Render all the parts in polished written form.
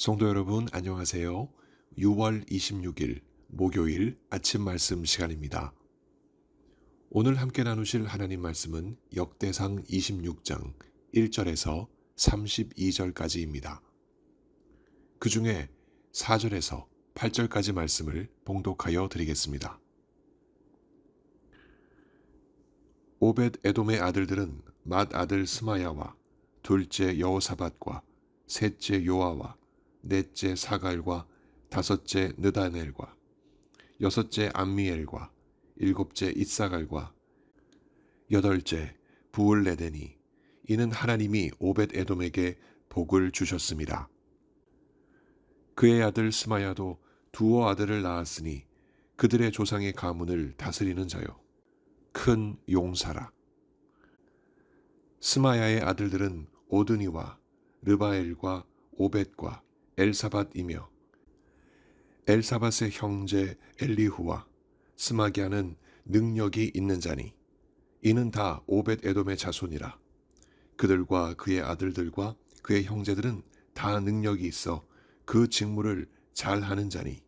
성도 여러분, 안녕하세요. 6월 26일 목요일 아침 말씀 시간입니다. 오늘 함께 나누실 하나님 말씀은 역대상 26장 1절에서 32절까지입니다. 그 중에 4절에서 8절까지 말씀을 봉독하여 드리겠습니다. 오벳 에돔의 아들들은 맏 아들 스마야와 둘째 여호사밧과 셋째 요아와 넷째 사갈과 다섯째 느다넬과 여섯째 암미엘과 일곱째 이사갈과 여덟째 부을레데니. 이는 하나님이 오벳 에돔에게 복을 주셨습니다. 그의 아들 스마야도 두어 아들을 낳았으니 그들의 조상의 가문을 다스리는 자요 큰 용사라. 스마야의 아들들은 오드니와 르바엘과 오벳과 엘사밧이며 엘사밧의 형제 엘리후와 스마기아는 능력이 있는 자니 이는 다 오벳 에돔의 자손이라. 그들과 그의 아들들과 그의 형제들은 다 능력이 있어 그 직무를 잘하는 자니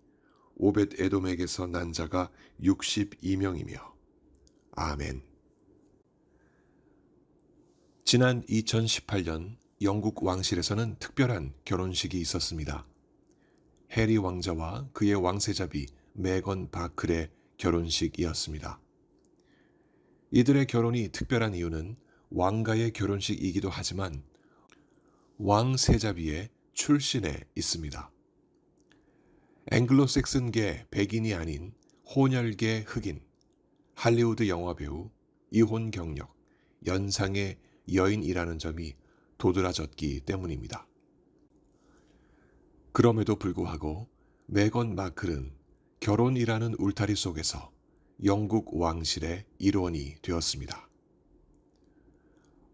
오벳 에돔에게서 난 자가 62명이며 아멘. 지난 2018년 영국 왕실에서는 특별한 결혼식이 있었습니다. 해리 왕자와 그의 왕세자비 메건 바클의 결혼식이었습니다. 이들의 결혼이 특별한 이유는 왕가의 결혼식이기도 하지만 왕세자비의 출신에 있습니다. 앵글로색슨계 백인이 아닌 혼혈계 흑인, 할리우드 영화배우, 이혼 경력, 연상의 여인이라는 점이 도드라졌기 때문입니다. 그럼에도 불구하고 메건 마클은 결혼이라는 울타리 속에서 영국 왕실의 일원이 되었습니다.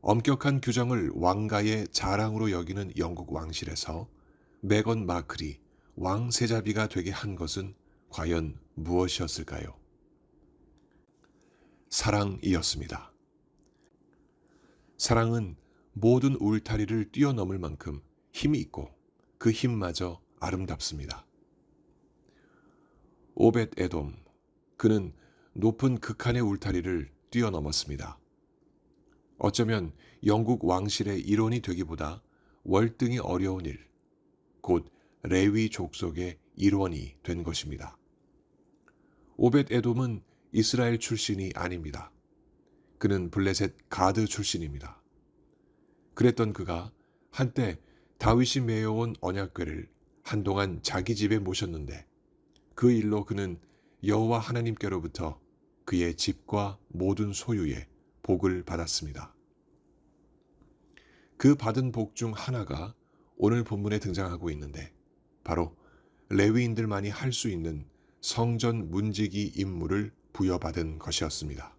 엄격한 규정을 왕가의 자랑으로 여기는 영국 왕실에서 메건 마클이 왕세자비가 되게 한 것은 과연 무엇이었을까요? 사랑이었습니다. 사랑은 모든 울타리를 뛰어넘을 만큼 힘이 있고 그 힘마저 아름답습니다. 오벳 에돔, 그는 높은 극한의 울타리를 뛰어넘었습니다. 어쩌면 영국 왕실의 일원이 되기보다 월등히 어려운 일, 곧 레위 족속의 일원이 된 것입니다. 오벳 에돔은 이스라엘 출신이 아닙니다. 그는 블레셋 가드 출신입니다. 그랬던 그가 한때 다윗이 메어온 언약궤를 한동안 자기 집에 모셨는데 그 일로 그는 여호와 하나님께로부터 그의 집과 모든 소유에 복을 받았습니다. 그 받은 복 중 하나가 오늘 본문에 등장하고 있는데 바로 레위인들만이 할 수 있는 성전 문지기 임무를 부여받은 것이었습니다.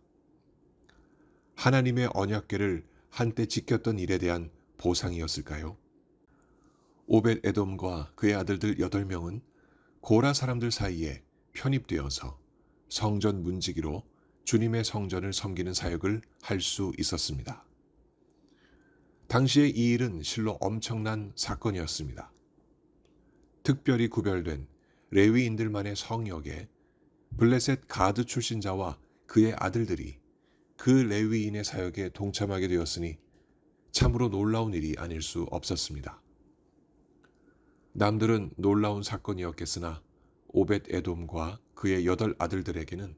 하나님의 언약궤를 한때 지켰던 일에 대한 보상이었을까요? 오벳 에돔과 그의 아들들 8명은 고라 사람들 사이에 편입되어서 성전 문지기로 주님의 성전을 섬기는 사역을 할 수 있었습니다. 당시에 이 일은 실로 엄청난 사건이었습니다. 특별히 구별된 레위인들만의 성역에 블레셋 가드 출신자와 그의 아들들이 그 레위인의 사역에 동참하게 되었으니 참으로 놀라운 일이 아닐 수 없었습니다. 남들은 놀라운 사건이었겠으나 오벳 에돔과 그의 8 아들들에게는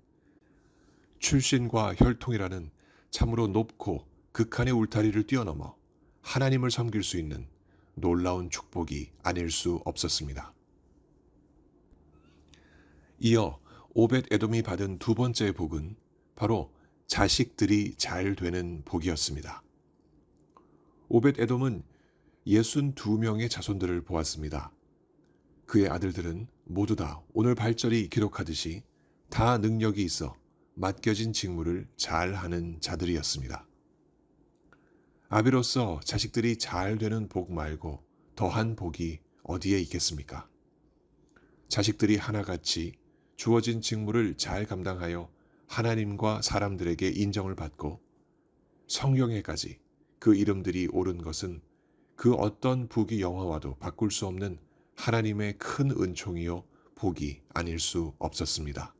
출신과 혈통이라는 참으로 높고 극한의 울타리를 뛰어넘어 하나님을 섬길 수 있는 놀라운 축복이 아닐 수 없었습니다. 이어 오벳 에돔이 받은 두 번째 복은 바로 자식들이 잘 되는 복이었습니다. 오벳 에돔은 62명의 자손들을 보았습니다. 그의 아들들은 모두 다 오늘 발절이 기록하듯이 다 능력이 있어 맡겨진 직무를 잘하는 자들이었습니다. 아비로서 자식들이 잘 되는 복 말고 더한 복이 어디에 있겠습니까? 자식들이 하나같이 주어진 직무를 잘 감당하여 하나님과 사람들에게 인정을 받고 성경에까지 그 이름들이 오른 것은 그 어떤 부귀 영화와도 바꿀 수 없는 하나님의 큰 은총이요 복이 아닐 수 없었습니다.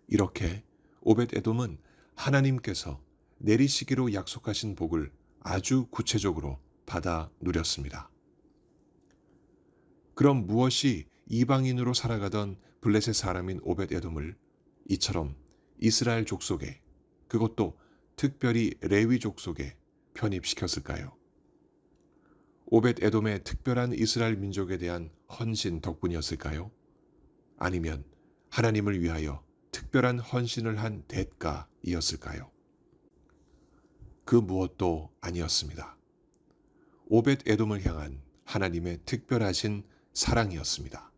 이렇게 오벳 에돔은 하나님께서 내리시기로 약속하신 복을 아주 구체적으로 받아 누렸습니다. 그럼 무엇이 이방인으로 살아가던 블레셋 사람인 오벳 에돔을 이처럼 이스라엘 족속에, 그것도 특별히 레위 족속에 편입시켰을까요? 오벳 에돔의 특별한 이스라엘 민족에 대한 헌신 덕분이었을까요? 아니면 하나님을 위하여 특별한 헌신을 한 대가이었을까요? 그 무엇도 아니었습니다. 오벳 에돔을 향한 하나님의 특별하신 사랑이었습니다.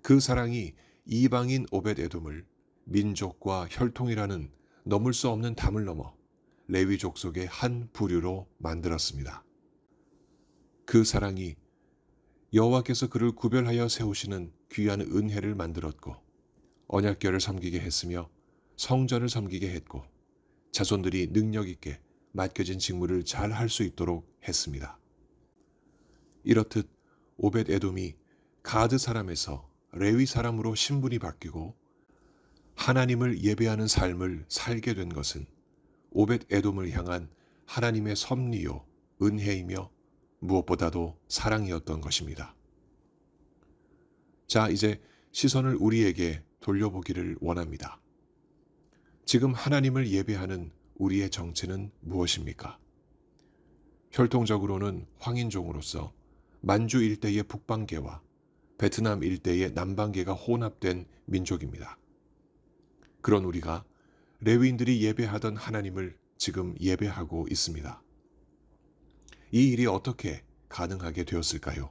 그 사랑이 이방인 오벳 에돔을 민족과 혈통이라는 넘을 수 없는 담을 넘어 레위 족속의 한 부류로 만들었습니다. 그 사랑이 여호와께서 그를 구별하여 세우시는 귀한 은혜를 만들었고 언약궤를 섬기게 했으며 성전을 섬기게 했고 자손들이 능력 있게 맡겨진 직무를 잘 할 수 있도록 했습니다. 이렇듯 오벳 에돔이 가드 사람에서 레위 사람으로 신분이 바뀌고 하나님을 예배하는 삶을 살게 된 것은 오벳 에돔을 향한 하나님의 섭리요 은혜이며 무엇보다도 사랑이었던 것입니다. 자, 이제 시선을 우리에게 돌려보기를 원합니다. 지금 하나님을 예배하는 우리의 정체는 무엇입니까? 혈통적으로는 황인종으로서 만주 일대의 북방계와 베트남 일대의 남방계가 혼합된 민족입니다. 그런 우리가 레위인들이 예배하던 하나님을 지금 예배하고 있습니다. 이 일이 어떻게 가능하게 되었을까요?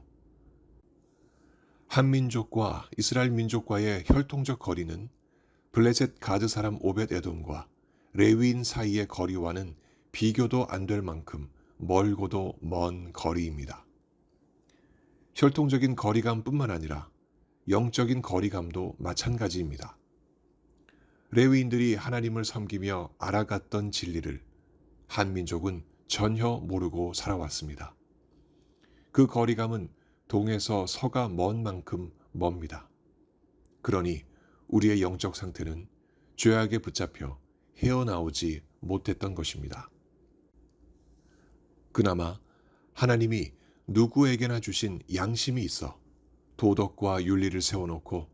한민족과 이스라엘 민족과의 혈통적 거리는 블레셋 가드 사람 오벳 에돔과 레위인 사이의 거리와는 비교도 안 될 만큼 멀고도 먼 거리입니다. 혈통적인 거리감뿐만 아니라 영적인 거리감도 마찬가지입니다. 레위인들이 하나님을 섬기며 알아갔던 진리를 한민족은 전혀 모르고 살아왔습니다. 그 거리감은 동에서 서가 먼 만큼 멉니다. 그러니 우리의 영적 상태는 죄악에 붙잡혀 헤어나오지 못했던 것입니다. 그나마 하나님이 누구에게나 주신 양심이 있어 도덕과 윤리를 세워놓고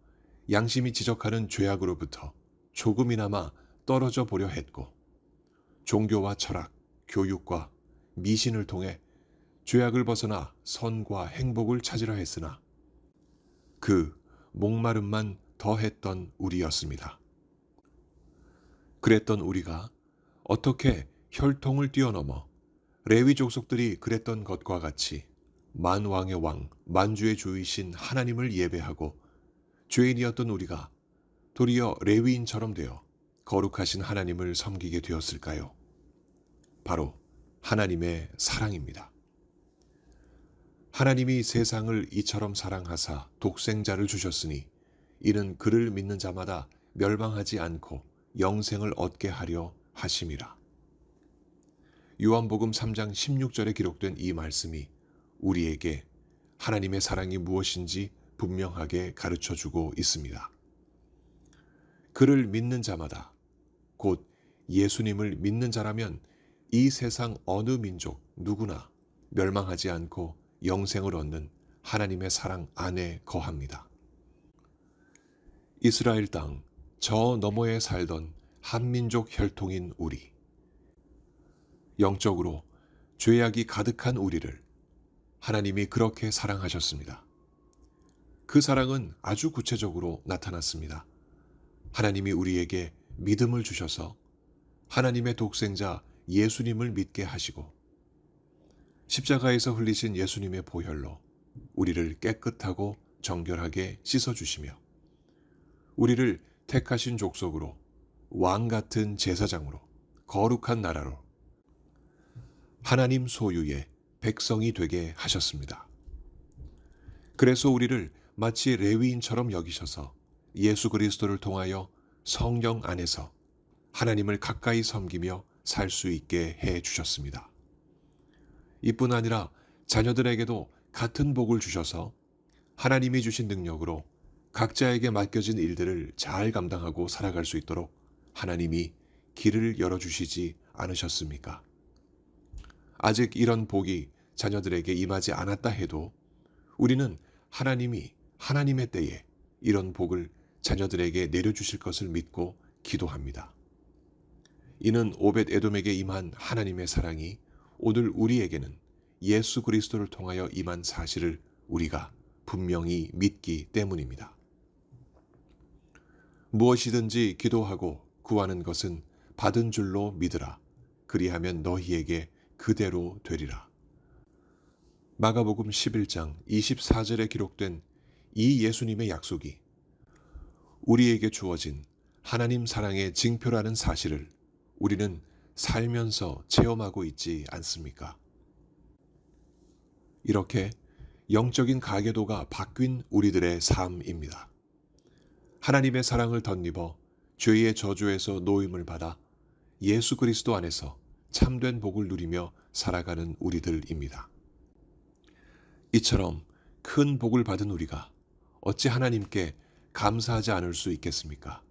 양심이 지적하는 죄악으로부터 조금이나마 떨어져 보려 했고 종교와 철학, 교육과 미신을 통해 죄악을 벗어나 선과 행복을 찾으려 했으나 그 목마름만 더했던 우리였습니다. 그랬던 우리가 어떻게 혈통을 뛰어넘어 레위 족속들이 그랬던 것과 같이 만왕의 왕, 만주의 주이신 하나님을 예배하고 죄인이었던 우리가 도리어 레위인처럼 되어 거룩하신 하나님을 섬기게 되었을까요? 바로 하나님의 사랑입니다. 하나님이 세상을 이처럼 사랑하사 독생자를 주셨으니 이는 그를 믿는 자마다 멸망하지 않고 영생을 얻게 하려 하심이라. 요한복음 3장 16절에 기록된 이 말씀이 우리에게 하나님의 사랑이 무엇인지 분명하게 가르쳐주고 있습니다. 그를 믿는 자마다, 곧 예수님을 믿는 자라면 이 세상 어느 민족 누구나 멸망하지 않고 영생을 얻는 하나님의 사랑 안에 거합니다. 이스라엘 땅 저 너머에 살던 한민족 혈통인 우리, 영적으로 죄악이 가득한 우리를 하나님이 그렇게 사랑하셨습니다. 그 사랑은 아주 구체적으로 나타났습니다. 하나님이 우리에게 믿음을 주셔서 하나님의 독생자 예수님을 믿게 하시고 십자가에서 흘리신 예수님의 보혈로 우리를 깨끗하고 정결하게 씻어주시며 우리를 택하신 족속으로 왕 같은 제사장으로 거룩한 나라로 하나님 소유의 백성이 되게 하셨습니다. 그래서 우리를 마치 레위인처럼 여기셔서 예수 그리스도를 통하여 성령 안에서 하나님을 가까이 섬기며 살 수 있게 해 주셨습니다. 이뿐 아니라 자녀들에게도 같은 복을 주셔서 하나님이 주신 능력으로 각자에게 맡겨진 일들을 잘 감당하고 살아갈 수 있도록 하나님이 길을 열어주시지 않으셨습니까? 아직 이런 복이 자녀들에게 임하지 않았다 해도 우리는 하나님이 하나님의 때에 이런 복을 자녀들에게 내려주실 것을 믿고 기도합니다. 이는 오벳 에돔에게 임한 하나님의 사랑이 오늘 우리에게는 예수 그리스도를 통하여 임한 사실을 우리가 분명히 믿기 때문입니다. 무엇이든지 기도하고 구하는 것은 받은 줄로 믿으라. 그리하면 너희에게 그대로 되리라. 마가복음 11장 24절에 기록된 이 예수님의 약속이 우리에게 주어진 하나님 사랑의 징표라는 사실을 우리는 살면서 체험하고 있지 않습니까? 이렇게 영적인 가계도가 바뀐 우리들의 삶입니다. 하나님의 사랑을 덧입어 죄의 저주에서 노임을 받아 예수 그리스도 안에서 참된 복을 누리며 살아가는 우리들입니다. 이처럼 큰 복을 받은 우리가 어찌 하나님께 감사하지 않을 수 있겠습니까?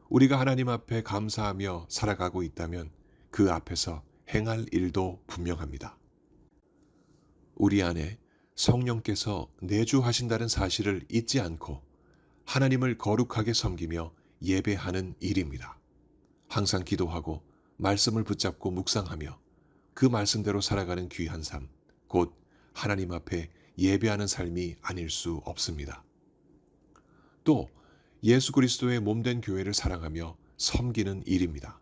우리가 하나님 앞에 감사하며 살아가고 있다면 그 앞에서 행할 일도 분명합니다. 우리 안에 성령께서 내주하신다는 사실을 잊지 않고 하나님을 거룩하게 섬기며 예배하는 일입니다. 항상 기도하고 말씀을 붙잡고 묵상하며 그 말씀대로 살아가는 귀한 삶, 곧 하나님 앞에 예배하는 삶이 아닐 수 없습니다. 또 예수 그리스도의 몸된 교회를 사랑하며 섬기는 일입니다.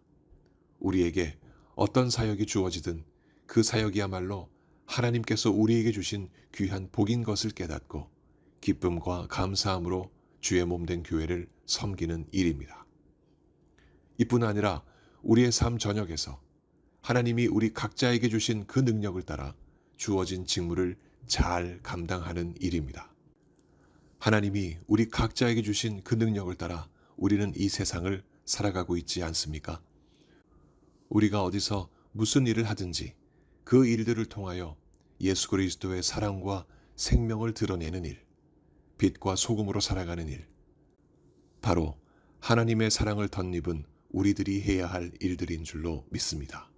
우리에게 어떤 사역이 주어지든 그 사역이야말로 하나님께서 우리에게 주신 귀한 복인 것을 깨닫고 기쁨과 감사함으로 주의 몸된 교회를 섬기는 일입니다. 이뿐 아니라 우리의 삶 전역에서 하나님이 우리 각자에게 주신 그 능력을 따라 주어진 직무를 잘 감당하는 일입니다. 하나님이 우리 각자에게 주신 그 능력을 따라 우리는 이 세상을 살아가고 있지 않습니까? 우리가 어디서 무슨 일을 하든지 그 일들을 통하여 예수 그리스도의 사랑과 생명을 드러내는 일, 빛과 소금으로 살아가는 일, 바로 하나님의 사랑을 덧입은 우리들이 해야 할 일들인 줄로 믿습니다.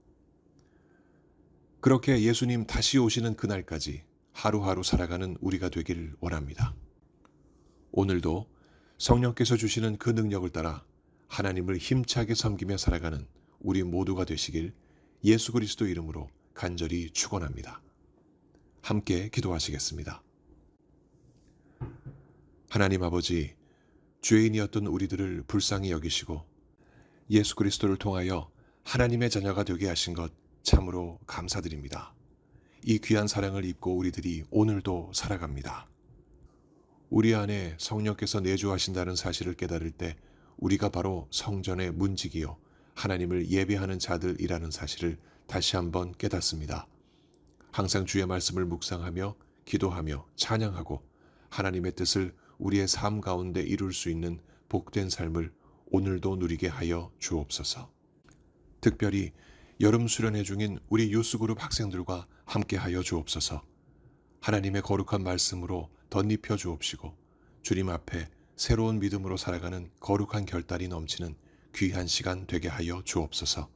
그렇게 예수님 다시 오시는 그날까지 하루하루 살아가는 우리가 되기를 원합니다. 오늘도 성령께서 주시는 그 능력을 따라 하나님을 힘차게 섬기며 살아가는 우리 모두가 되시길 예수 그리스도 이름으로 간절히 축원합니다. 함께 기도하시겠습니다. 하나님 아버지, 죄인이었던 우리들을 불쌍히 여기시고 예수 그리스도를 통하여 하나님의 자녀가 되게 하신 것 참으로 감사드립니다. 이 귀한 사랑을 입고 우리들이 오늘도 살아갑니다. 우리 안에 성령께서 내주하신다는 사실을 깨달을 때 우리가 바로 성전의 문지기요 하나님을 예배하는 자들이라는 사실을 다시 한번 깨닫습니다. 항상 주의 말씀을 묵상하며 기도하며 찬양하고 하나님의 뜻을 우리의 삶 가운데 이룰 수 있는 복된 삶을 오늘도 누리게 하여 주옵소서. 특별히 여름 수련회 중인 우리 유스그룹 학생들과 함께 하여 주옵소서. 하나님의 거룩한 말씀으로 덧입혀 주옵시고 주님 앞에 새로운 믿음으로 살아가는 거룩한 결단이 넘치는 귀한 시간 되게 하여 주옵소서.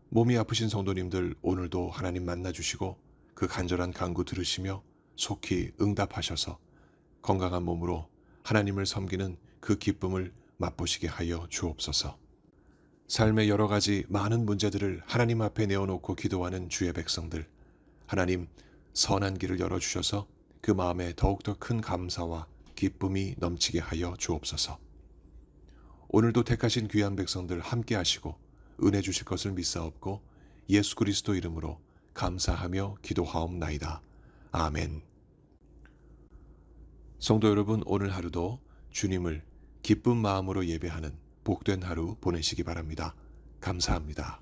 몸이 아프신 성도님들 오늘도 하나님 만나주시고 그 간절한 간구 들으시며 속히 응답하셔서 건강한 몸으로 하나님을 섬기는 그 기쁨을 맛보시게 하여 주옵소서. 삶의 여러 가지 많은 문제들을 하나님 앞에 내어놓고 기도하는 주의 백성들, 하나님 선한 길을 열어주셔서 그 마음에 더욱더 큰 감사와 기쁨이 넘치게 하여 주옵소서. 오늘도 택하신 귀한 백성들 함께 하시고 은혜 주실 것을 믿사옵고 예수 그리스도 이름으로 감사하며 기도하옵나이다. 아멘. 성도 여러분, 오늘 하루도 주님을 기쁜 마음으로 예배하는 복된 하루 보내시기 바랍니다. 감사합니다.